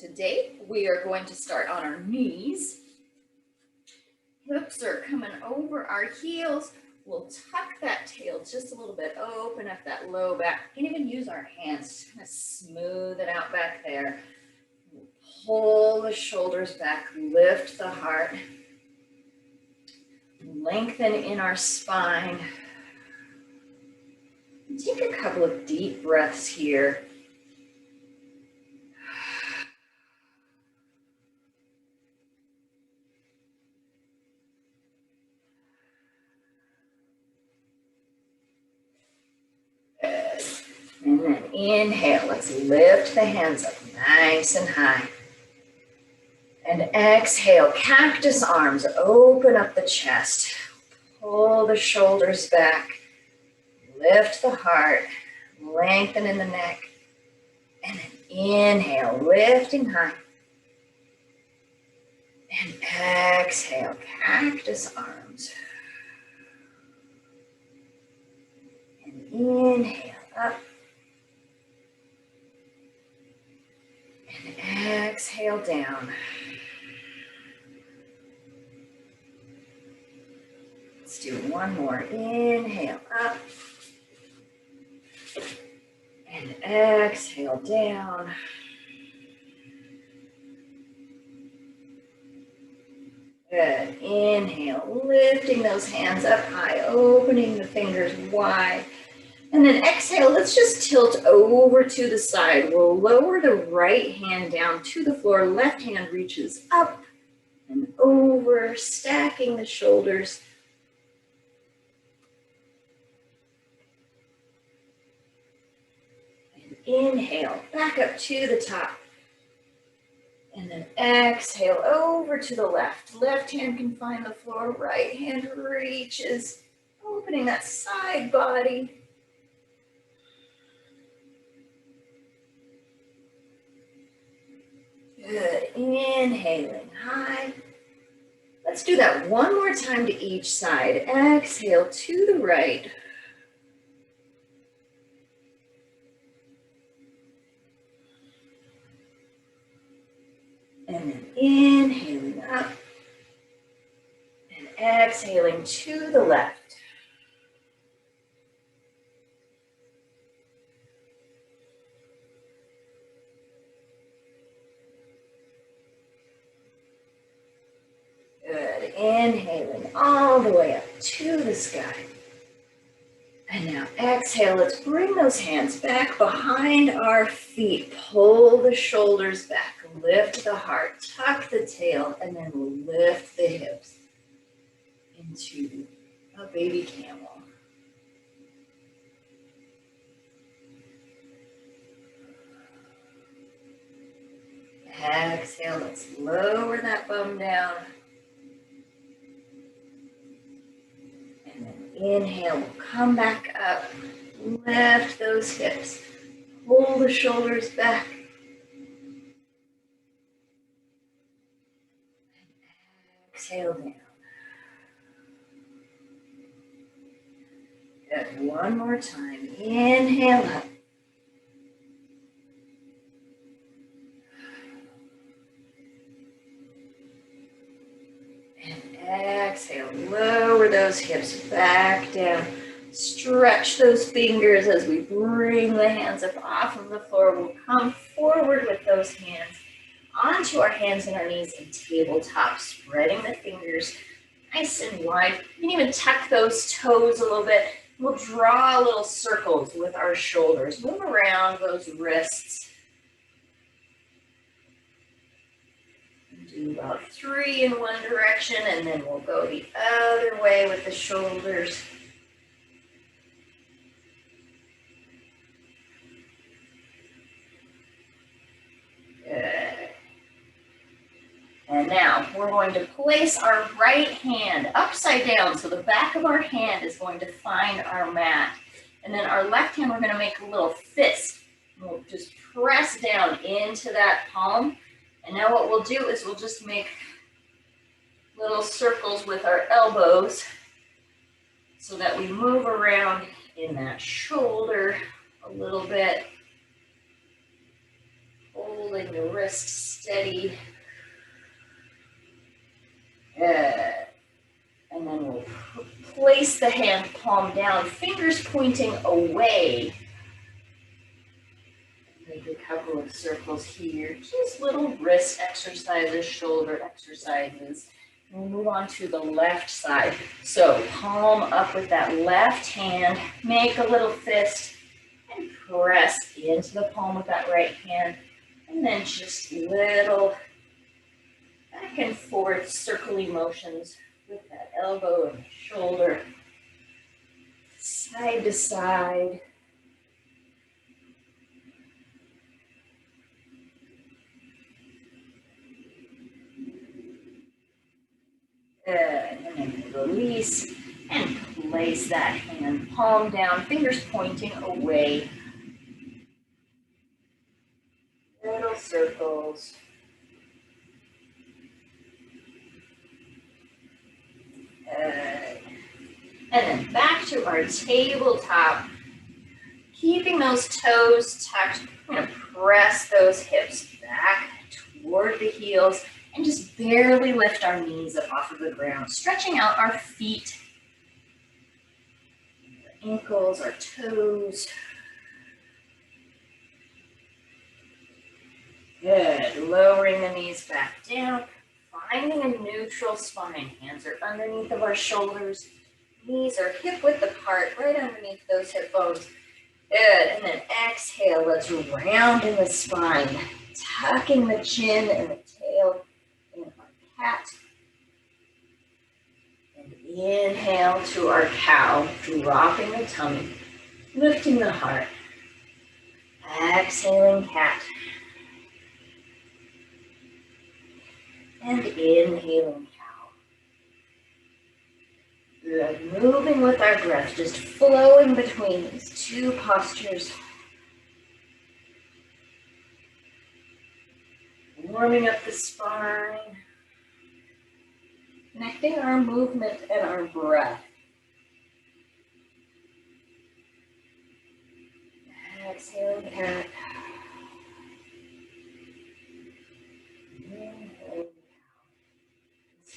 Today we are going to start on our knees. Hips are coming over our heels. We'll tuck that tail just a little bit, open up that low back. You can even use our hands to kind of smooth it out back there. We'll pull the shoulders back, lift the heart, lengthen in our spine. Take a couple of deep breaths here. Good. And then inhale, let's lift the hands up nice and high. And exhale, cactus arms, open up the chest. Pull the shoulders back, lift the heart, lengthen in the neck. And then inhale, lifting high. And exhale, cactus arms. And inhale, up. And exhale, down. Let's do one more. Inhale, up. And exhale, down. Good. Inhale, lifting those hands up high, opening the fingers wide. And then exhale, let's just tilt over to the side. We'll lower the right hand down to the floor. Left hand reaches up and over, stacking the shoulders. And inhale, back up to the top. And then exhale over to the left. Left hand can find the floor, right hand reaches, opening that side body. Good, inhaling high. Let's do that one more time to each side. Exhale to the right. And then inhaling up. And exhaling to the left. Good. Inhaling all the way up to the sky. And now exhale. Let's bring those hands back behind our feet. Pull the shoulders back. Lift the heart. Tuck the tail. And then we'll lift the hips into a baby camel. Exhale. Let's lower that bum down. Inhale, we'll come back up, lift those hips, pull the shoulders back. And exhale down. Good, one more time. Inhale up. Exhale, lower those hips back down. Stretch those fingers as we bring the hands up off of the floor. We'll come forward with those hands onto our hands and our knees in tabletop, spreading the fingers nice and wide. You can even tuck those toes a little bit. We'll draw little circles with our shoulders. Move around those wrists. Do about 3 in one direction, and then we'll go the other way with the shoulders. Good. And now we're going to place our right hand upside down, so the back of our hand is going to find our mat. And then our left hand, we're going to make a little fist. We'll just press down into that palm. And now what we'll do is we'll just make little circles with our elbows so that we move around in that shoulder a little bit. Holding the wrist steady. And then we'll place the hand palm down, fingers pointing away. Make a couple of circles here, just little wrist exercises, shoulder exercises. We'll move on to the left side. So palm up with that left hand, make a little fist, and press into the palm with that right hand. And then just little back and forth circling motions with that elbow and shoulder, side to side. And then release and place that hand palm down, fingers pointing away. Little circles. And then back to our tabletop. Keeping those toes tucked, we're going to press those hips back toward the heels and just barely lift our knees up off of the ground, stretching out our feet, our ankles, our toes. Good. Lowering the knees back down, finding a neutral spine. Hands are underneath of our shoulders. Knees are hip width apart, right underneath those hip bones. Good. And then exhale, let's round in the spine, tucking the chin and the tail in our cat. And inhale to our cow, dropping the tummy, lifting the heart. Exhaling cat. And inhaling cow. Good. Moving with our breath, just flowing between these two postures. Warming up the spine. Connecting our movement and our breath. Exhaling cat.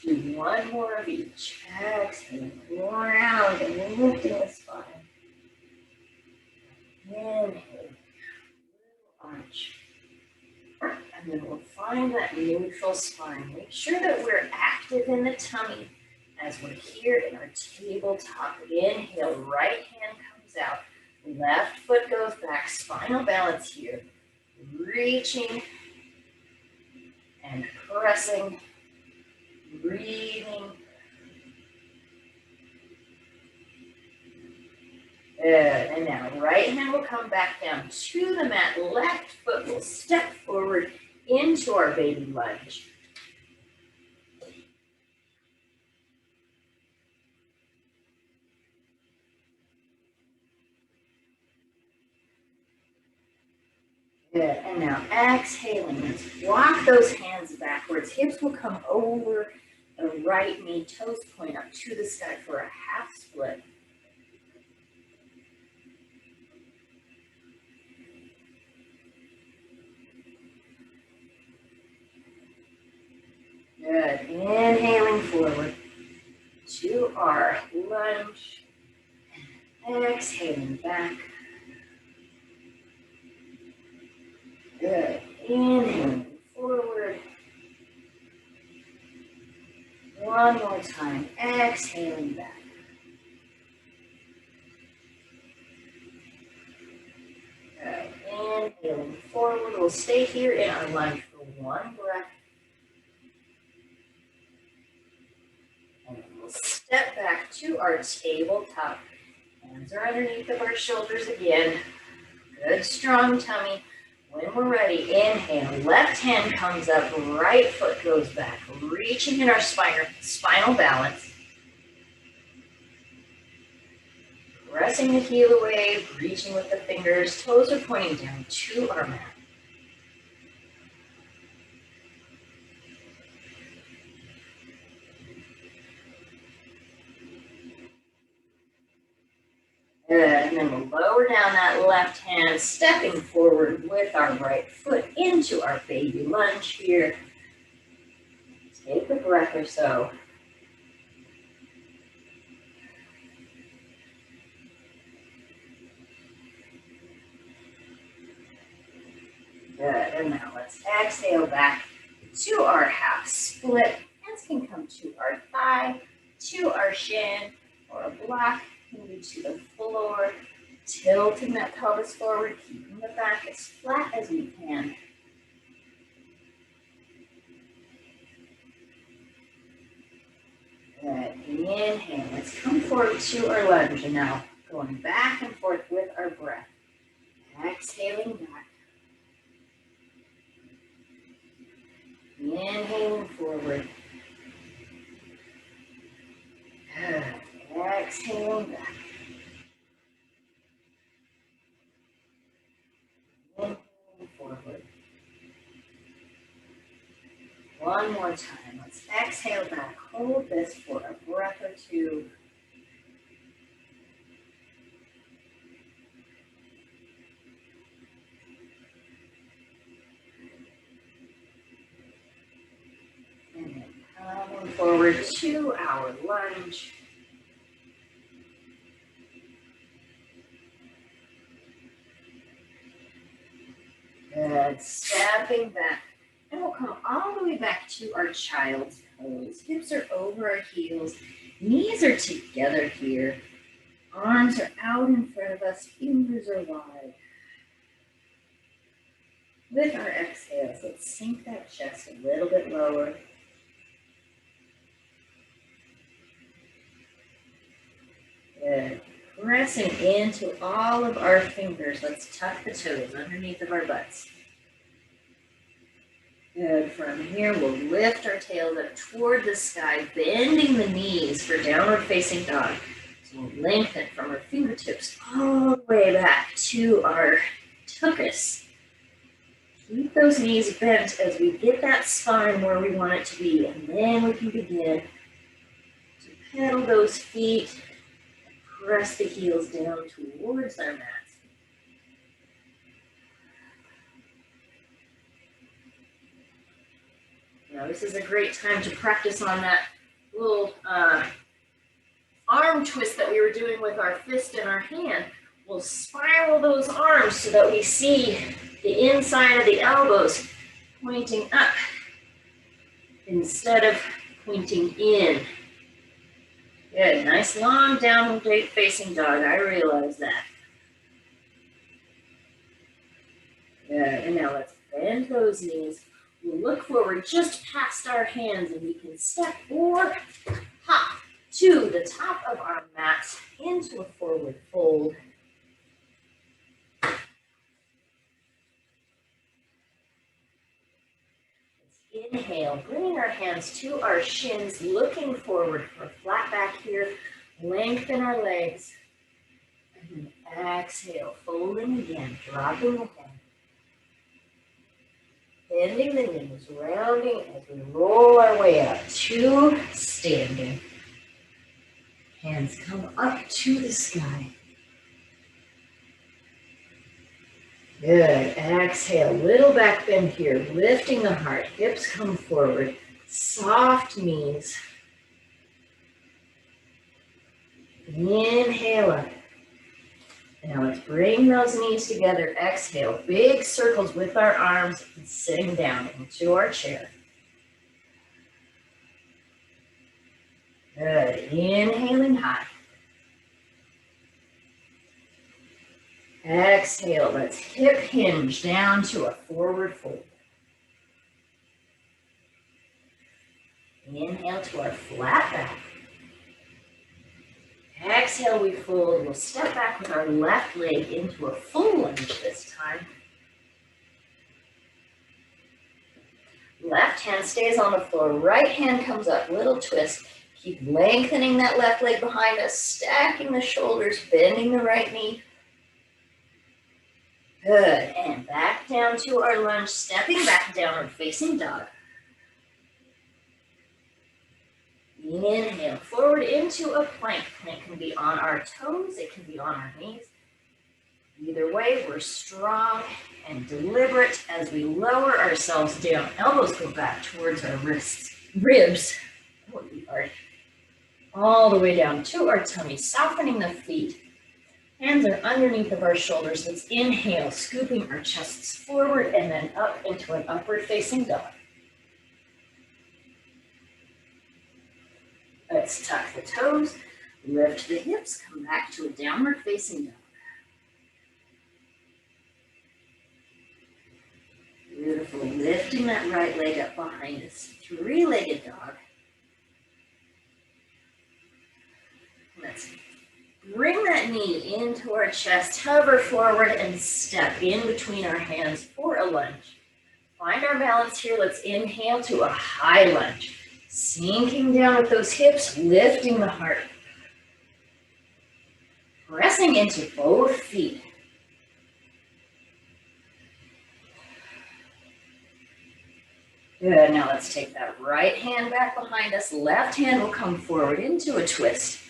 Do one more of each. Exhale, round and lifting the spine. Inhale, arch. And then we'll find that neutral spine. Make sure that we're active in the tummy as we're here in our tabletop. Inhale, right hand comes out. Left foot goes back, spinal balance here. Reaching and pressing. Breathing. Good. And now right hand will come back down to the mat. Left foot will step forward into our baby lunge. Good. And now exhaling. Let's walk those hands backwards. Hips will come over the right knee. Toes point up to the sky for a half split. Good. Inhaling forward to our lunge. Exhaling back. Good. Inhaling forward. One more time. Exhaling back. Good. Inhaling forward. We'll stay here in our lunge for one breath. And then we'll step back to our tabletop. Hands are underneath of our shoulders again. Good, strong tummy. When we're ready, inhale. Left hand comes up, right foot goes back. Reaching in our spinal balance. Pressing the heel away, reaching with the fingers. Toes are pointing down to our mat. Good. And then we'll lower down that left hand, stepping forward with our right foot into our baby lunge here. Take a breath or so. Good, and now let's exhale back to our half split. Hands can come to our thigh, to our shin, or a block, maybe to the floor. Tilting that pelvis forward, keeping the back as flat as we can. Good, inhale, let's come forward to our lunge, and now going back and forth with our breath. Exhaling back. Inhaling forward. Good. Exhaling back. Inhaling forward. One more time. Let's exhale back. Hold this for a breath or two. And then coming forward to our lunge. Good. Stepping back. And we'll come all the way back to our child's pose. Hips are over our heels. Knees are together here. Arms are out in front of us. Fingers are wide. With our exhales, let's sink that chest a little bit lower. Good. Pressing into all of our fingers. Let's tuck the toes underneath of our butts. Good. From here, we'll lift our tails up toward the sky, bending the knees for downward facing dog. So we'll lengthen from our fingertips all the way back to our tuchus. Keep those knees bent as we get that spine where we want it to be, and then we can begin to pedal those feet, press the heels down towards our mat. Now, this is a great time to practice on that little arm twist that we were doing with our fist and our hand. We'll spiral those arms so that we see the inside of the elbows pointing up instead of pointing in. Good, nice long downward facing dog. I realize that. Good, and now let's bend those knees. We'll look forward just past our hands, and we can step or hop to the top of our mat into a forward fold. Let's inhale, bringing our hands to our shins, looking forward for a flat back here. Lengthen our legs. And then exhale, folding again, dropping the head. Bending the knees, rounding as we roll our way up to standing. Hands come up to the sky. Good. Exhale, little back bend here, lifting the heart. Hips come forward. Soft knees. Inhale up. Now let's bring those knees together. Exhale, big circles with our arms and sitting down into our chair. Good. Inhaling high. Exhale, let's hip hinge down to a forward fold. Inhale to our flat back. Exhale, we fold. We'll step back with our left leg into a full lunge this time. Left hand stays on the floor. Right hand comes up. Little twist. Keep lengthening that left leg behind us, stacking the shoulders, bending the right knee. Good. And back down to our lunge, stepping back downward facing dog. Inhale, forward into a plank. Plank can be on our toes, it can be on our knees. Either way, we're strong and deliberate as we lower ourselves down. Elbows go back towards our wrists, ribs. That would be hard. All the way down to our tummy, softening the feet. Hands are underneath of our shoulders. Let's inhale, scooping our chests forward and then up into an upward facing dog. Let's tuck the toes, lift the hips, come back to a downward facing dog. Beautiful, lifting that right leg up behind us, three-legged dog. Let's bring that knee into our chest, hover forward and step in between our hands for a lunge. Find our balance here. Let's inhale to a high lunge. Sinking down with those hips, lifting the heart. Pressing into both feet. Good, now let's take that right hand back behind us. Left hand will come forward into a twist.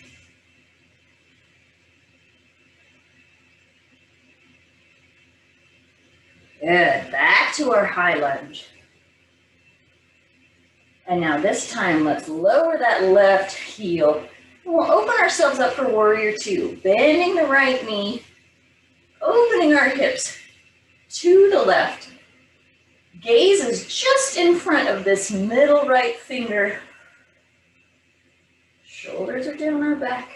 Good, back to our high lunge. And now this time, let's lower that left heel. And we'll open ourselves up for warrior two, bending the right knee, opening our hips to the left. Gaze is just in front of this middle right finger. Shoulders are down our back.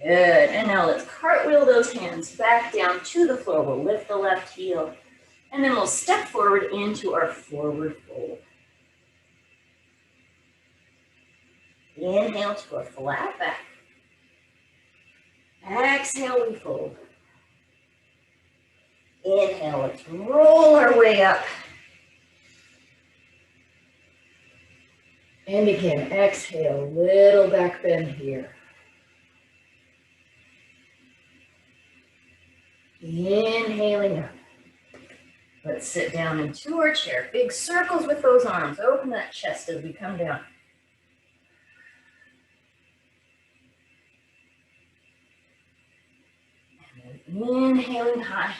Good, and now let's cartwheel those hands back down to the floor. We'll lift the left heel, and then we'll step forward into our forward fold. Inhale to a flat back. Exhale, we fold. Inhale, let's roll our way up. And again, exhale, little back bend here. Inhaling up. Let's sit down into our chair. Big circles with those arms. Open that chest as we come down. And then inhaling high.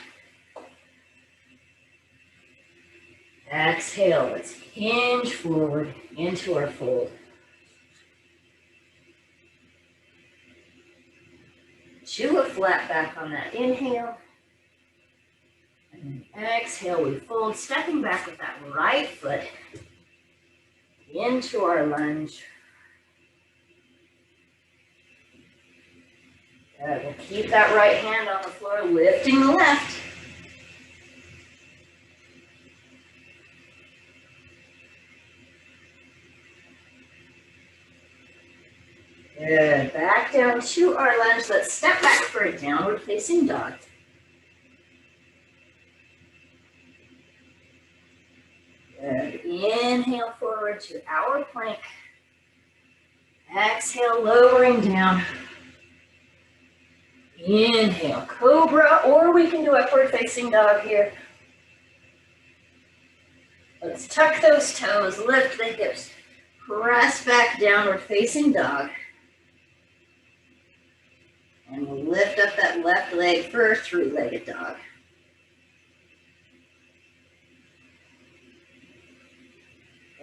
Exhale, let's hinge forward into our fold. To a flat back on that inhale. And exhale, we fold, stepping back with that right foot into our lunge. Good, we'll keep that right hand on the floor, lifting the left. Good, back down to our lunge. Let's step back for a downward facing dog. Good, inhale forward to our plank. Exhale, lowering down. Inhale, cobra, or we can do upward facing dog here. Let's tuck those toes, lift the hips, press back, downward facing dog. And we'll lift up that left leg for a three-legged dog.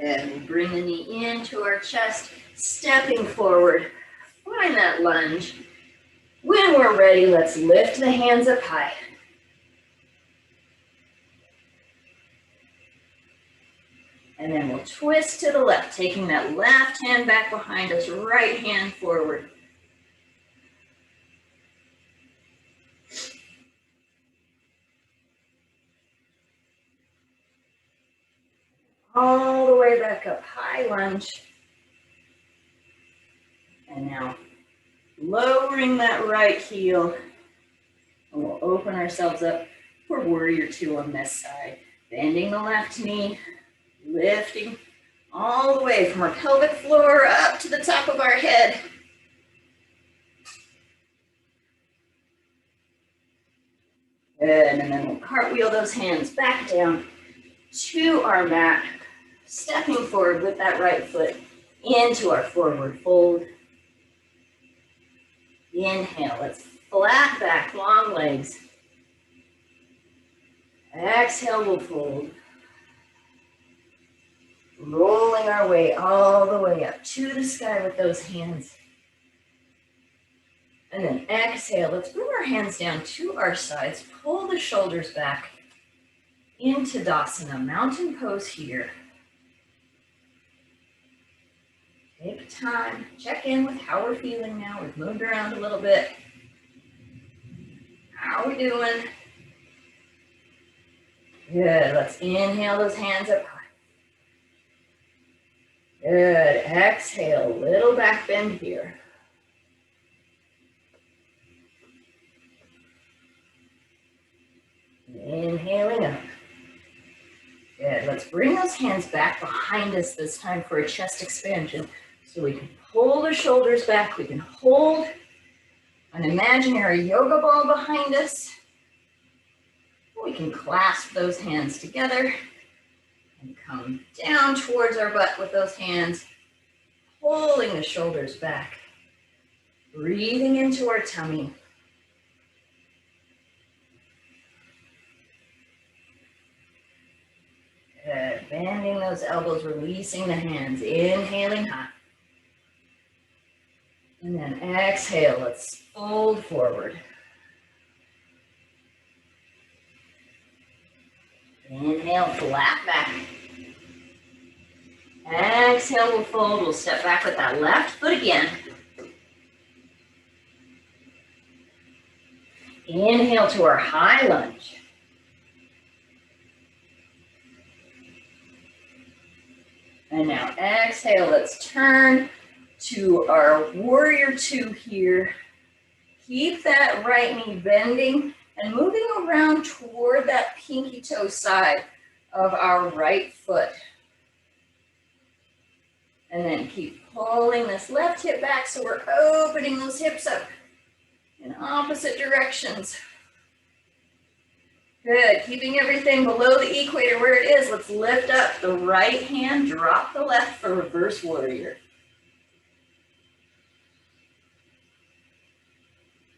And we'll bring the knee into our chest, stepping forward. Find that lunge. When we're ready, let's lift the hands up high. And then we'll twist to the left, taking that left hand back behind us, right hand forward. All the way back up, high lunge. And now lowering that right heel. And we'll open ourselves up for warrior two on this side. Bending the left knee, lifting all the way from our pelvic floor up to the top of our head. Good, and then we'll cartwheel those hands back down to our mat, stepping forward with that right foot into our forward fold. Inhale, let's Flat back, long legs. Exhale, we'll fold. Rolling our way all the way up to the sky with those hands. And then exhale, let's bring our hands down to our sides. Pull the shoulders back into Tadasana, mountain pose here. Take time, check in with how we're feeling now. We've moved around a little bit. How are we doing? Good, let's inhale those hands up high. Good, exhale, little back bend here. Inhaling up. Good, let's bring those hands back behind us this time for a chest expansion. So we can pull the shoulders back, we can hold an imaginary yoga ball behind us. We can clasp those hands together and come down towards our butt with those hands, pulling the shoulders back, breathing into our tummy. Good. Bending those elbows, releasing the hands, inhaling high. And then exhale, let's fold forward. Inhale, flat back. Exhale, we'll fold. We'll step back with that left foot again. Inhale to our high lunge. And now exhale, let's turn to our warrior two here. Keep that right knee bending and moving around toward that pinky toe side of our right foot. And then keep pulling this left hip back so we're opening those hips up in opposite directions. Good, keeping everything below the equator where it is. Let's lift up the right hand, drop the left for reverse warrior.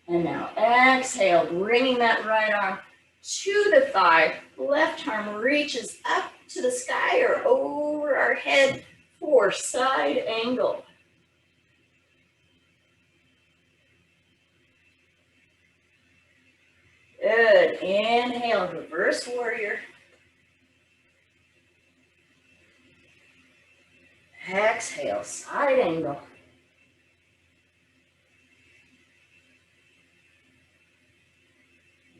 And now exhale, bringing that right arm to the thigh. Left arm reaches up to the sky or over our head for side angle. Good. Inhale, reverse warrior. Exhale, side angle.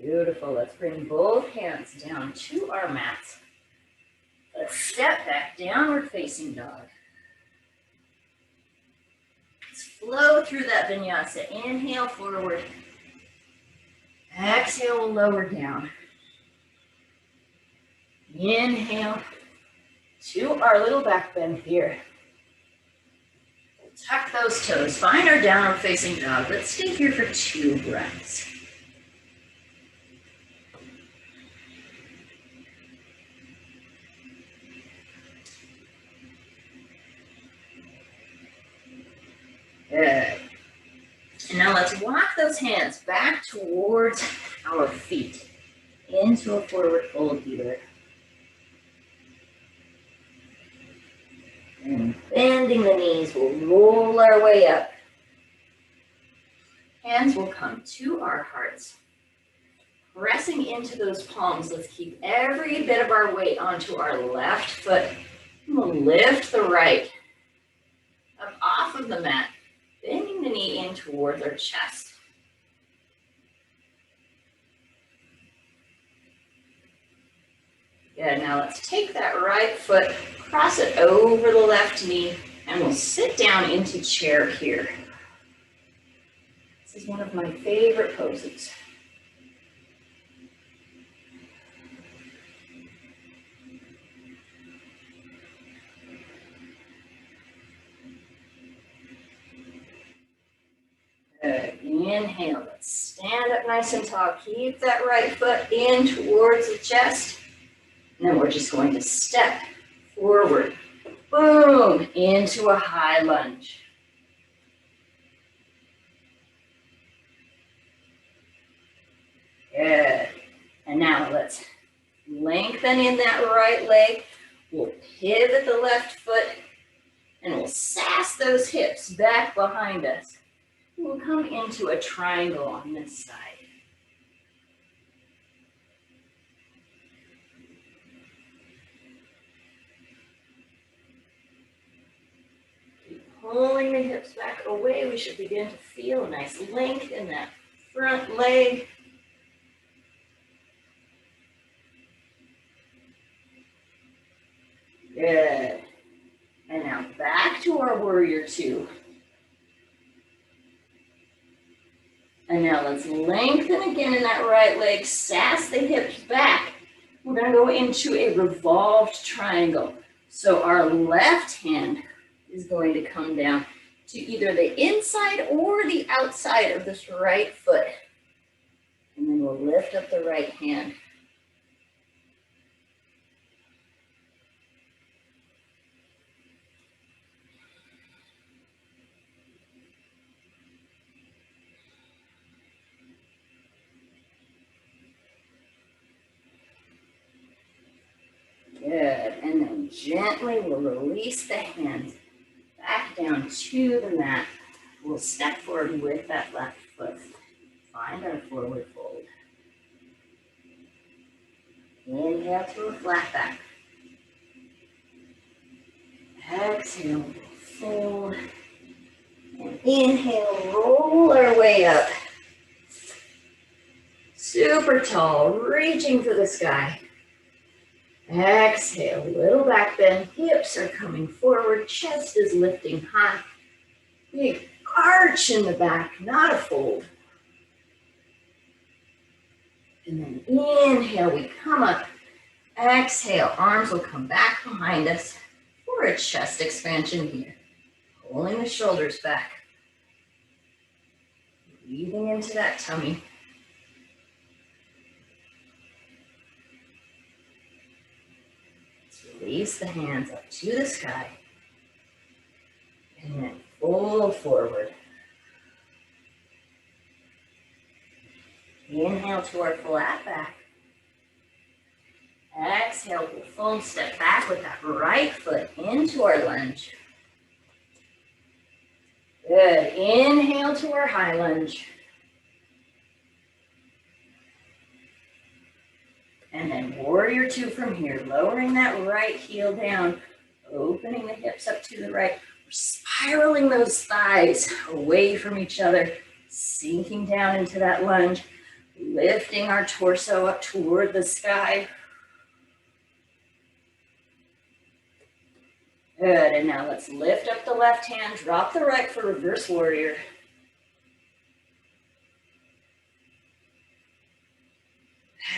Beautiful. Let's bring both hands down to our mats. Let's step back, downward facing dog. Let's flow through that vinyasa. Inhale, forward. Exhale, lower down. Inhale to our little back bend here. Tuck those toes. Find our downward facing dog. Let's stay here for 2 breaths. Good. And now let's walk those hands back towards our feet into a forward fold here. And bending the knees, we'll roll our way up. Hands will come to our hearts. Pressing into those palms, let's keep every bit of our weight onto our left foot. And we'll lift the right up off of the mat. Bending the knee in towards our chest. Good, now let's take that right foot, cross it over the left knee, and we'll sit down into chair here. This is one of my favorite poses. Good. Inhale, let's stand up nice and tall. Keep that right foot in towards the chest. And then we're just going to step forward. Boom, into a high lunge. Good. And now let's lengthen in that right leg. We'll pivot the left foot and we'll sass those hips back behind us. We'll come into a triangle on this side. Pulling the hips back away, we should begin to feel a nice length in that front leg. Good. And now back to our warrior two. And now let's lengthen again in that right leg, sass the hips back. We're going to go into a revolved triangle. So our left hand is going to come down to either the inside or the outside of this right foot. And then we'll lift up the right hand. Good, and then gently we'll release the hands back down to the mat. We'll step forward with that left foot. Find our forward fold. Inhale to a flat back. Exhale, fold. And inhale, roll our way up. Super tall, reaching for the sky. Exhale, little back bend, hips are coming forward, chest is lifting high. Big arch in the back, not a fold. And then inhale, we come up. Exhale, arms will come back behind us for a chest expansion here. Pulling the shoulders back. Breathing into that tummy. Release the hands up to the sky. And then fold forward. Inhale to our flat back. Exhale, we'll fold, step back with that right foot into our lunge. Good. Inhale to our high lunge. And then warrior two from here, lowering that right heel down, opening the hips up to the right. We're spiraling those thighs away from each other, sinking down into that lunge, lifting our torso up toward the sky. Good, and now let's lift up the left hand, drop the right for reverse warrior.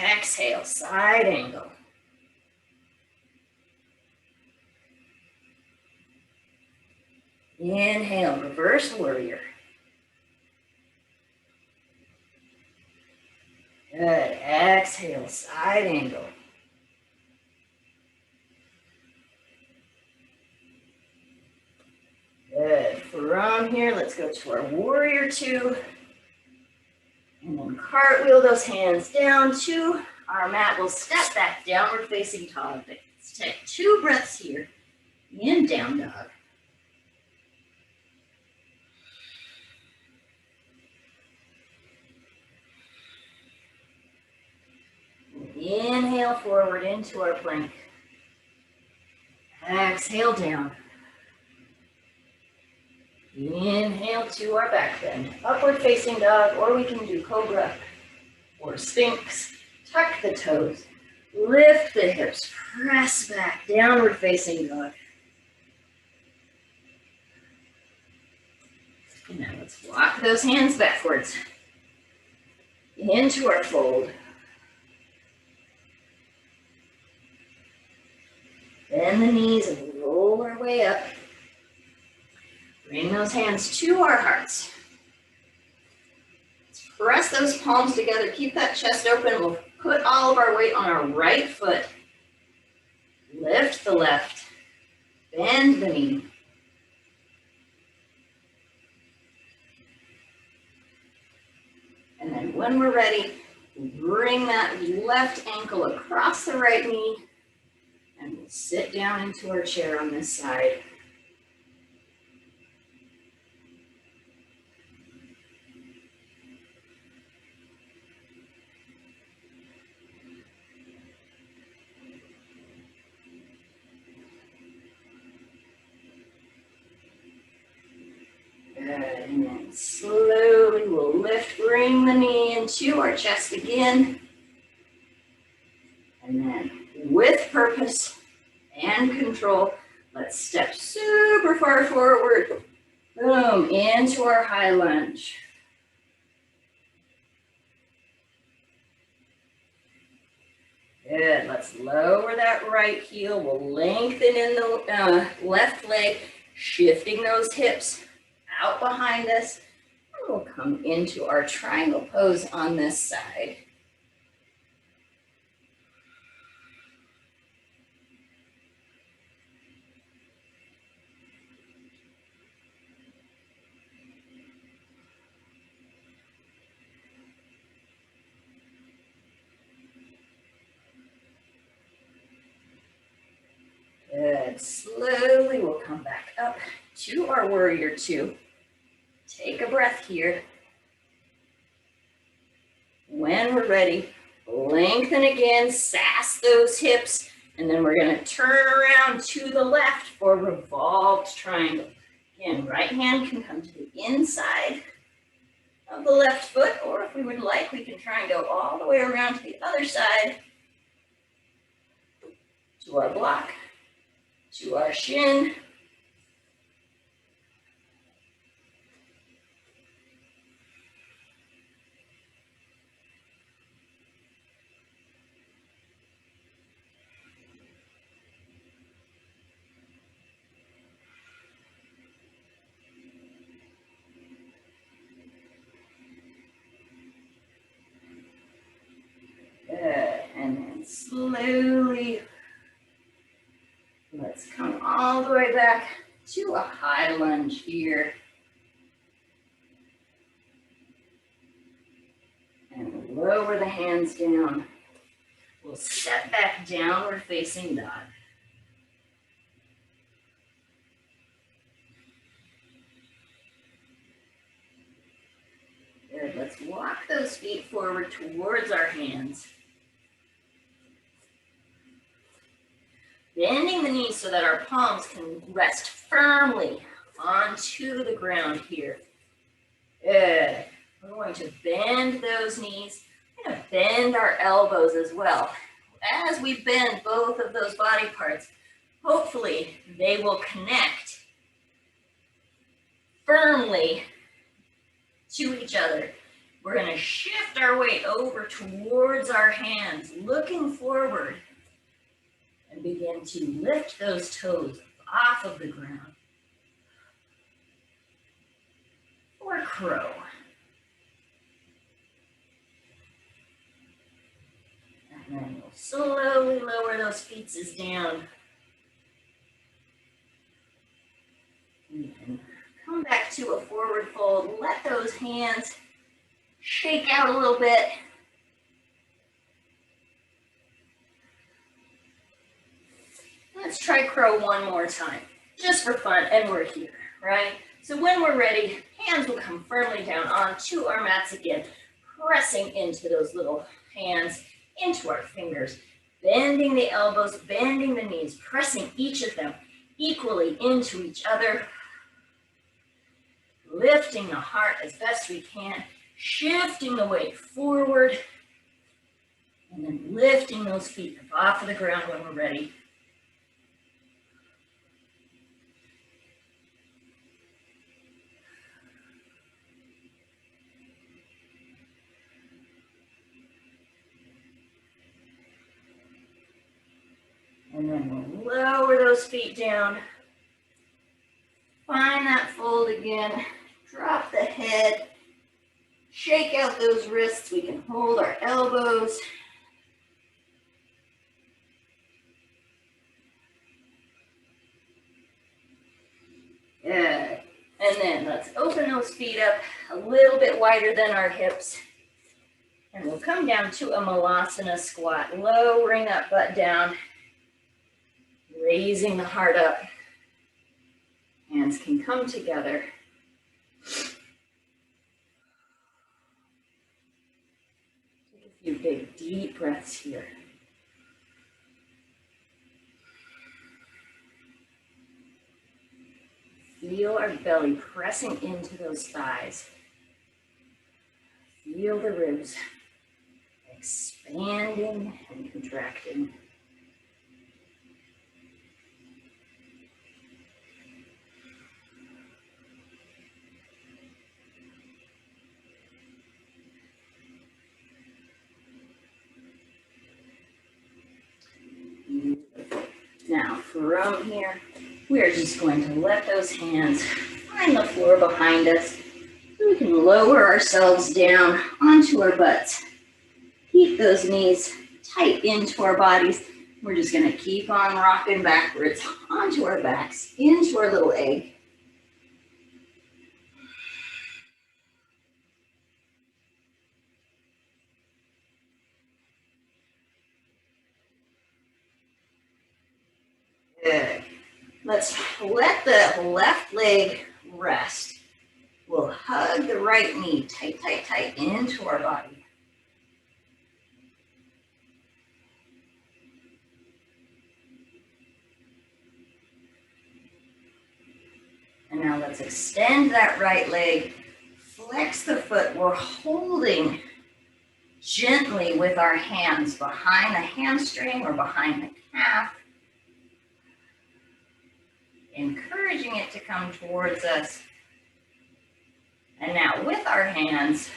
Exhale, side angle. Inhale, reverse warrior. Good, exhale, side angle. Good, from here, let's go to our warrior two. And then cartwheel those hands down to our mat. We'll step back, downward facing dog. Let's take 2 breaths here in down dog. Inhale forward into our plank. Exhale down. Inhale to our back bend. Upward facing dog, or we can do cobra or sphinx. Tuck the toes. Lift the hips. Press back. Downward facing dog. And now let's walk those hands backwards. Into our fold. Bend the knees and roll our way up. Bring those hands to our hearts. Let's press those palms together. Keep that chest open. We'll put all of our weight on our right foot. Lift the left. Bend the knee. And then when we're ready, bring that left ankle across the right knee, and we'll sit down into our chair on this side. Good, and then slowly we'll lift, bring the knee into our chest again. And then with purpose and control, let's step super far forward. Boom, into our high lunge. Good, let's lower that right heel. We'll lengthen in the left leg, shifting those hips out behind us. And we'll come into our triangle pose on this side. Good, slowly we'll come back up to our warrior two. Take a breath here. When we're ready, lengthen again, sass those hips, and then we're gonna turn around to the left for revolved triangle. Again, right hand can come to the inside of the left foot, or if we would like, we can try and go all the way around to the other side, to our block, to our shin. Good, and then slowly, let's come all the way back to a high lunge here. And lower the hands down. We'll step back, downward facing dog. Good, let's walk those feet forward towards our hands. Bending the knees so that our palms can rest firmly onto the ground here. Good. We're going to bend those knees. We're going to bend our elbows as well. As we bend both of those body parts, hopefully they will connect firmly to each other. We're going to shift our weight over towards our hands, looking forward, and begin to lift those toes off of the ground. Or crow. And then we'll slowly lower those feet down. You can come back to a forward fold. Let those hands shake out a little bit. Let's try crow one more time, just for fun, and we're here, right? So when we're ready, hands will come firmly down onto our mats again, pressing into those little hands, into our fingers, bending the elbows, bending the knees, pressing each of them equally into each other, lifting the heart as best we can, shifting the weight forward, and then lifting those feet up off of the ground when we're ready. And then we'll lower those feet down. Find that fold again. Drop the head. Shake out those wrists. We can hold our elbows. Good. And then let's open those feet up a little bit wider than our hips. And we'll come down to a malasana squat, lowering that butt down, raising the heart up. Hands can come together. Take a few big, deep breaths here. Feel our belly pressing into those thighs. Feel the ribs expanding and contracting. Now from here, we are just going to let those hands find the floor behind us so we can lower ourselves down onto our butts. Keep those knees tight into our bodies. We're just going to keep on rocking backwards onto our backs, into our little egg. Good. Let's let the left leg rest. We'll hug the right knee tight, tight, tight into our body. And now let's extend that right leg. Flex the foot. We're holding gently with our hands behind the hamstring or behind the calf. Encouraging it to come towards us. And now with our hands,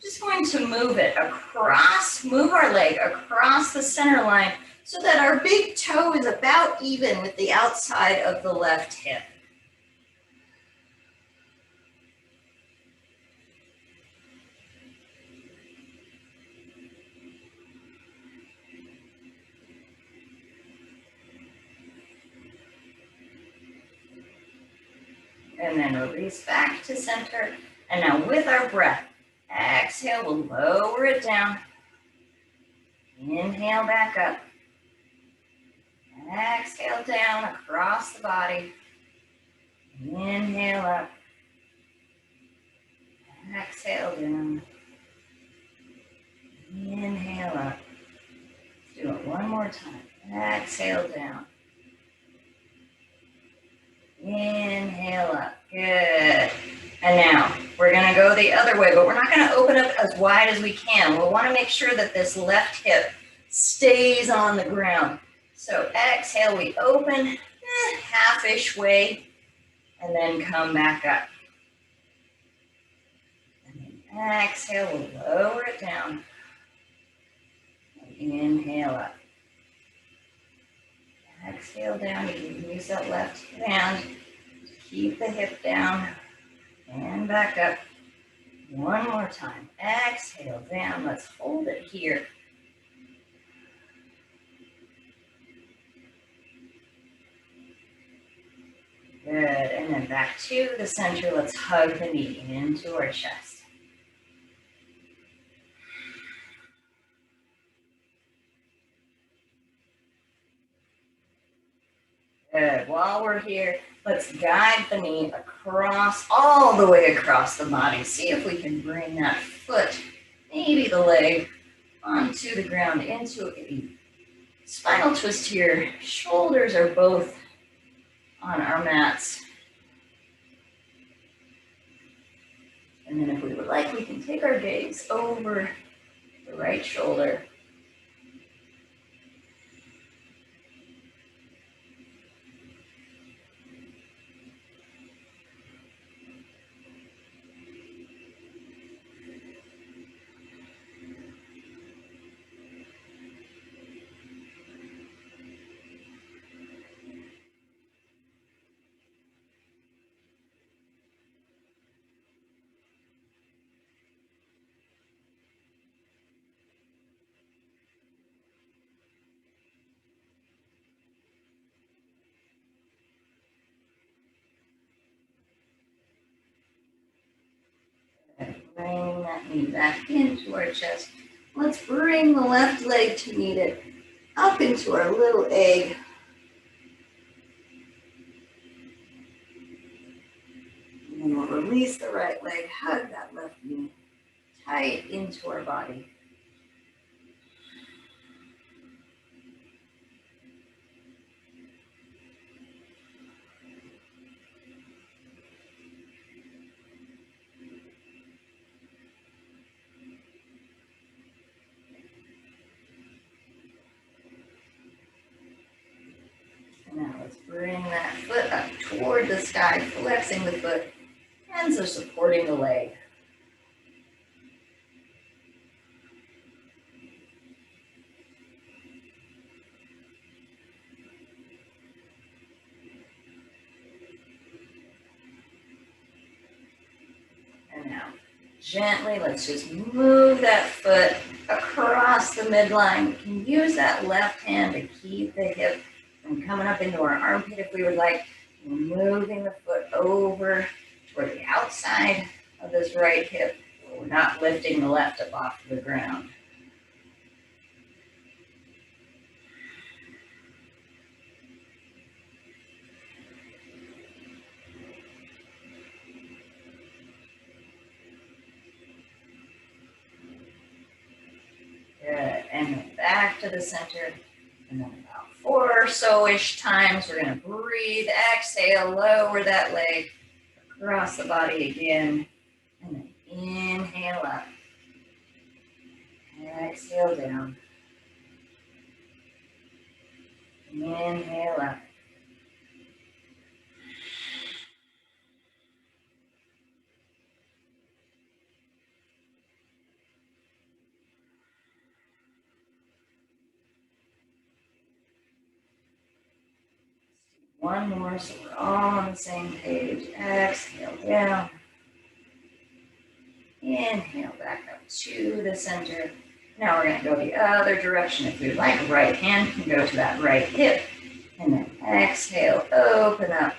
just going to move it across, move our leg across the center line so that our big toe is about even with the outside of the left hip. And then release back to center. And now with our breath, exhale, we'll lower it down. Inhale back up. Exhale down across the body. Inhale up. Exhale down. Inhale up. Let's do it one more time. Exhale down. Inhale up. Good. And now we're going to go the other way, but we're not going to open up as wide as we can. We'll want to make sure that this left hip stays on the ground. So exhale, we open half-ish way, and then come back up. And then exhale, we'll lower it down. And inhale up. Exhale down. You can use that left hand to keep the hip down. And back up. One more time. Exhale down. Let's hold it here. Good. And then back to the center. Let's hug the knee into our chest. Good. While we're here, let's guide the knee across, all the way across the body. See if we can bring that foot, maybe the leg, onto the ground, into a spinal twist here. Shoulders are both on our mats. And then if we would like, we can take our gaze over the right shoulder. that knee back into our chest. Let's bring the left leg to meet it up into our little egg. And then we'll release the right leg, hug that left knee tight into our body. Now let's bring that foot up toward the sky, flexing the foot. Hands are supporting the leg. And now, gently, let's just move that foot across the midline. We can use that left hand to keep the hip from coming up into our armpit if we would like. Moving the foot over toward the outside of this right hip. We're not lifting the left up off the ground. Good, and then back to the center. And then about 4 or so-ish times, we're gonna breathe, exhale, lower that leg across the body again. And then inhale up. Exhale down. Inhale up. One more, so we're all on the same page. Exhale down. Inhale back up to the center. Now we're going to go the other direction. If you'd like, right hand can go to that right hip. And then exhale, open up.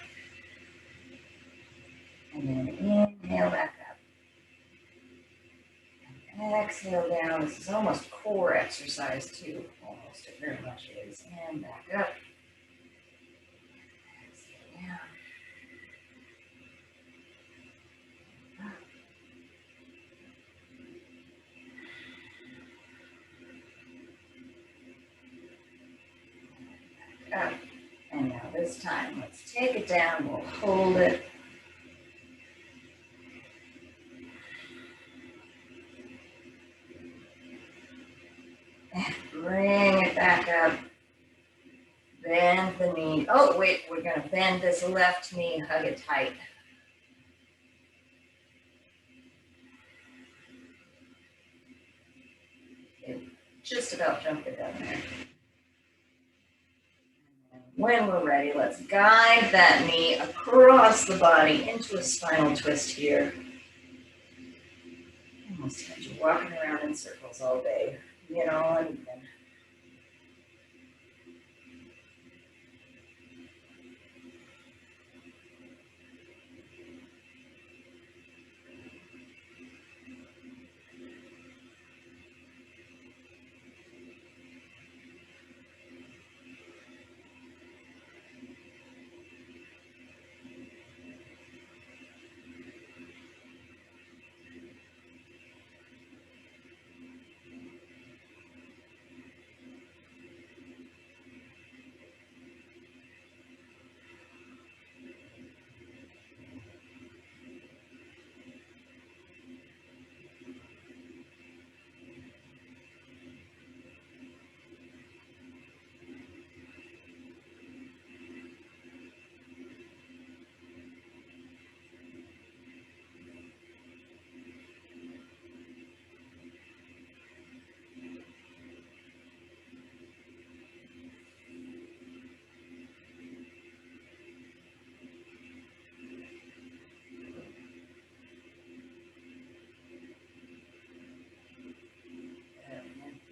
And then inhale back up. And exhale down. This is almost core exercise too. Almost, it very much is. And back up. Exhale down. Up. And now this time, let's take it down. We'll hold it. And bring it back up. Bend the knee. Oh, wait, we're going to bend this left knee, hug it tight. Okay, just about jump it down there. When we're ready, let's guide that knee across the body into a spinal twist here. Almost like you're walking around in circles all day, you know, and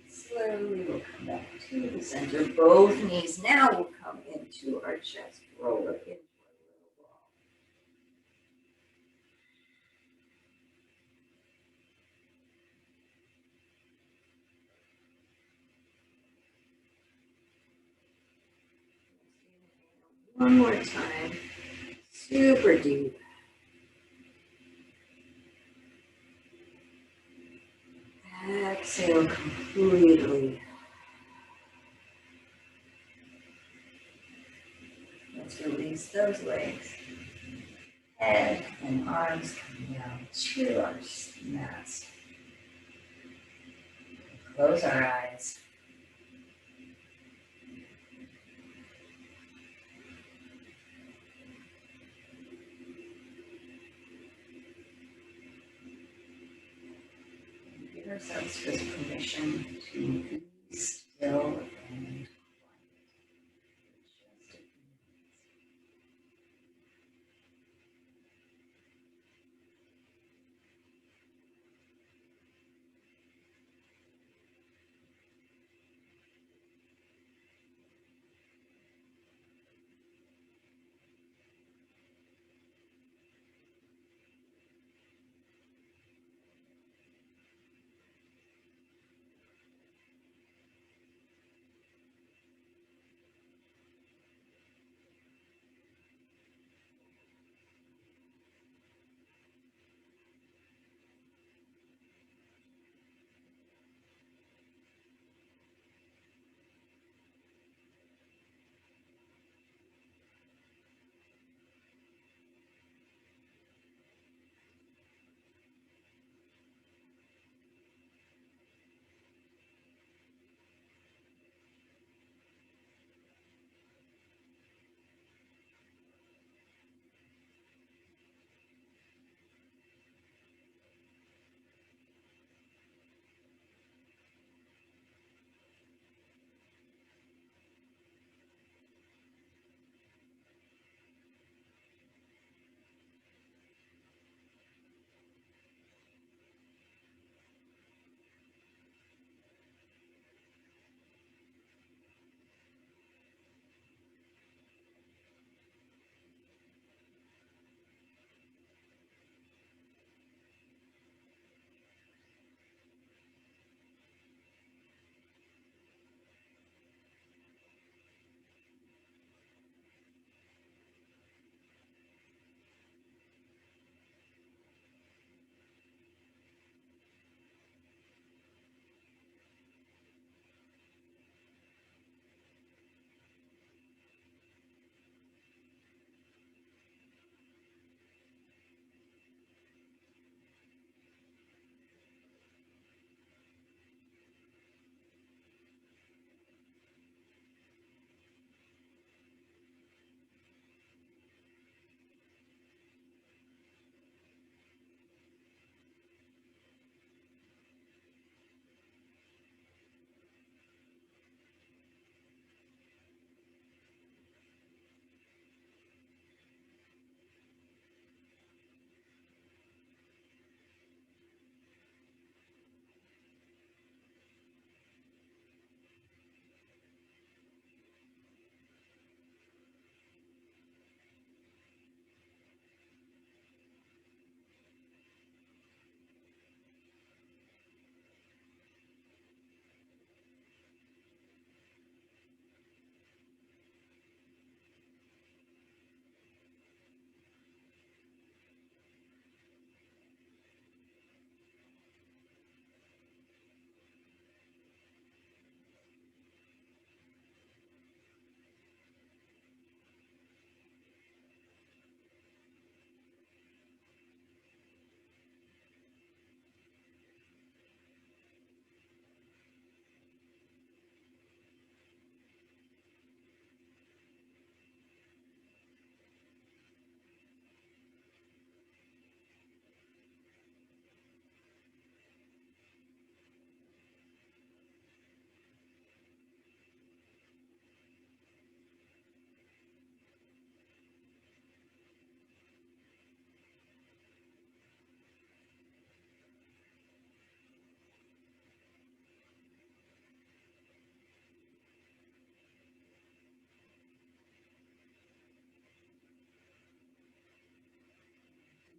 slowly we'll come back to the center. Both knees now will come into our chest. Roll it into our little ball. One more time. Super deep. Exhale completely. Let's release those legs. Head and arms come down to our mats. Close our eyes. And give ourselves just permission to be still and quiet.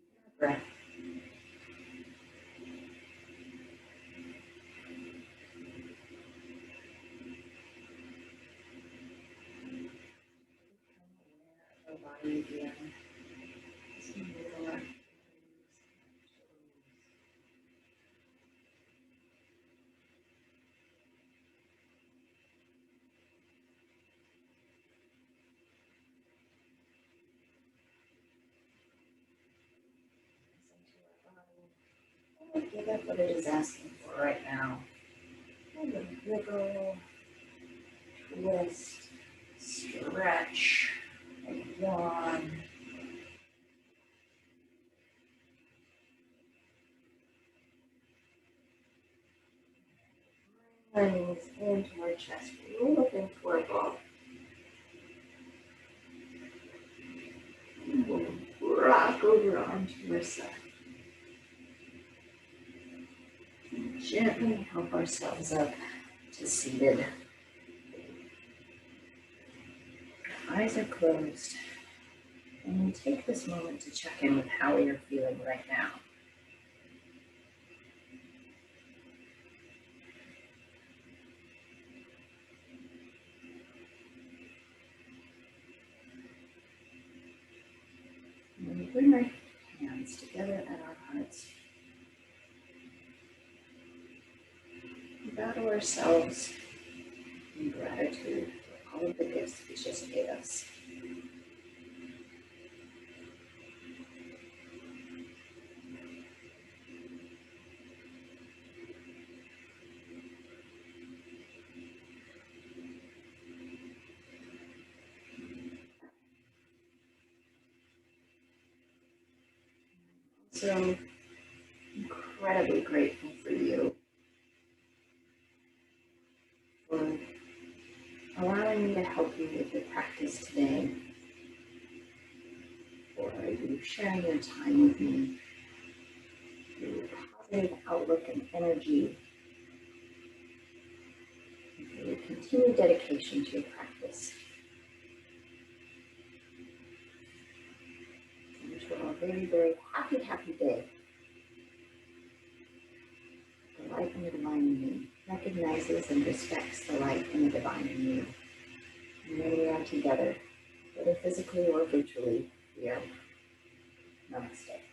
Just a few breath. body again. Just move our toes. Give it what it is asking for right now. A little wiggle, twist, stretch, yawn. Bring our knees into our chest, roll up into our ball. And we'll rock over onto our side. And gently help ourselves up to seated. Eyes are closed. And we'll take this moment to check in with how you're feeling right now. And we bring our hands together at our hearts. We bow to ourselves in gratitude for all of the gifts He just gave us. So incredibly grateful for you for allowing me to help you with your practice today, for you sharing your time with me, your positive outlook and energy, and for your continued dedication to your practice. I wish you all a very, very happy, happy day. The light in the divine in me recognizes and respects the light in the divine in you. And when we are together, whether physically or virtually, we are Namaste.